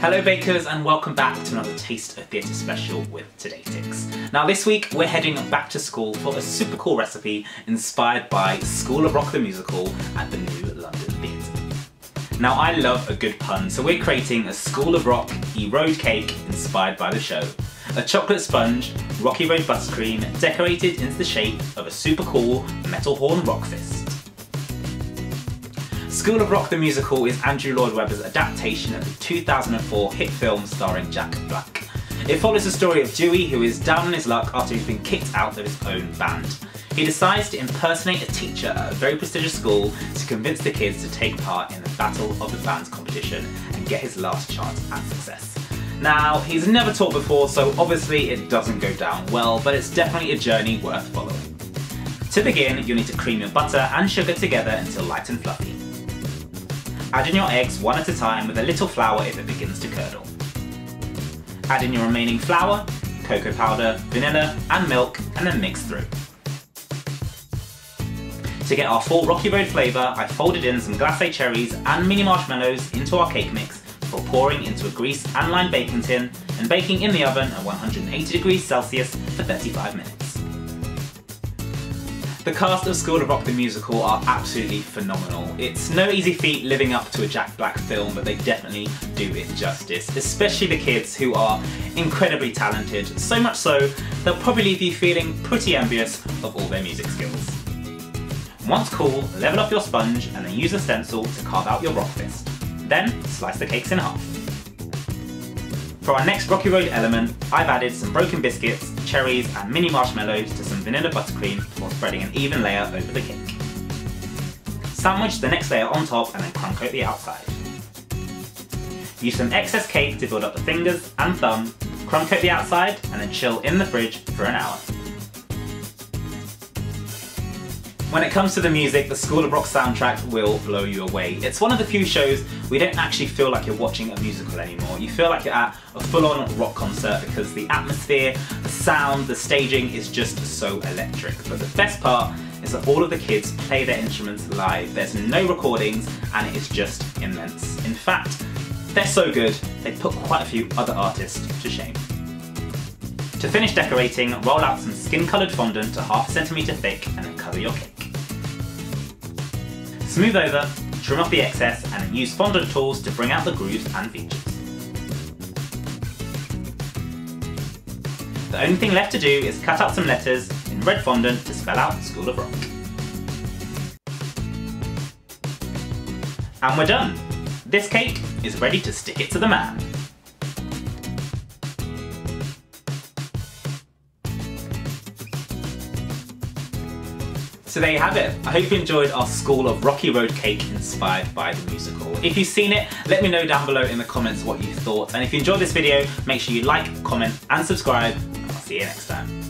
Hello bakers and welcome back to another Taste of Theatre special with TodayTix. Now this week we're heading back to school for a super cool recipe inspired by School of Rock the musical at the New London Theatre. Now I love a good pun, so we're creating a School of Rock road cake inspired by the show. A chocolate sponge, Rocky Road buttercream decorated into the shape of a super cool metal horn rock fist. School of Rock the musical is Andrew Lloyd Webber's adaptation of the 2004 hit film starring Jack Black. It follows the story of Dewey, who is down on his luck after he's been kicked out of his own band. He decides to impersonate a teacher at a very prestigious school to convince the kids to take part in the Battle of the Bands competition and get his last chance at success. Now, he's never taught before, so obviously it doesn't go down well, but it's definitely a journey worth following. To begin, you'll need to cream your butter and sugar together until light and fluffy. Add in your eggs one at a time with a little flour if it begins to curdle. Add in your remaining flour, cocoa powder, vanilla and milk, and then mix through. To get our full Rocky Road flavour, I folded in some glacé cherries and mini marshmallows into our cake mix before pouring into a grease and lined baking tin and baking in the oven at 180 degrees Celsius for 35 minutes. The cast of School of Rock the musical are absolutely phenomenal. It's no easy feat living up to a Jack Black film, but they definitely do it justice, especially the kids who are incredibly talented, so much so they'll probably leave you feeling pretty envious of all their music skills. Once cool, level up your sponge and then use a stencil to carve out your rock fist. Then slice the cakes in half. For our next Rocky Road element, I've added some broken biscuits, cherries and mini marshmallows to some vanilla buttercream before spreading an even layer over the cake. Sandwich the next layer on top and then crumb coat the outside. Use some excess cake to build up the fingers and thumb, crumb coat the outside and then chill in the fridge for an hour. When it comes to the music, the School of Rock soundtrack will blow you away. It's one of the few shows where you don't actually feel like you're watching a musical anymore. You feel like you're at a full-on rock concert because the atmosphere, the sound, the staging is just so electric. But the best part is that all of the kids play their instruments live. There's no recordings and it is just immense. In fact, they're so good, they put quite a few other artists to shame. To finish decorating, roll out some skin-coloured fondant to 1/2 centimetre thick and then cover your cake. Smooth over, trim off the excess and then use fondant tools to bring out the grooves and features. The only thing left to do is cut out some letters in red fondant to spell out School of Rock. And we're done! This cake is ready to stick it to the man. So there you have it. I hope you enjoyed our School of Rocky Road cake inspired by the musical. If you've seen it, let me know down below in the comments what you thought. And if you enjoyed this video, make sure you like, comment and subscribe. And I'll see you next time.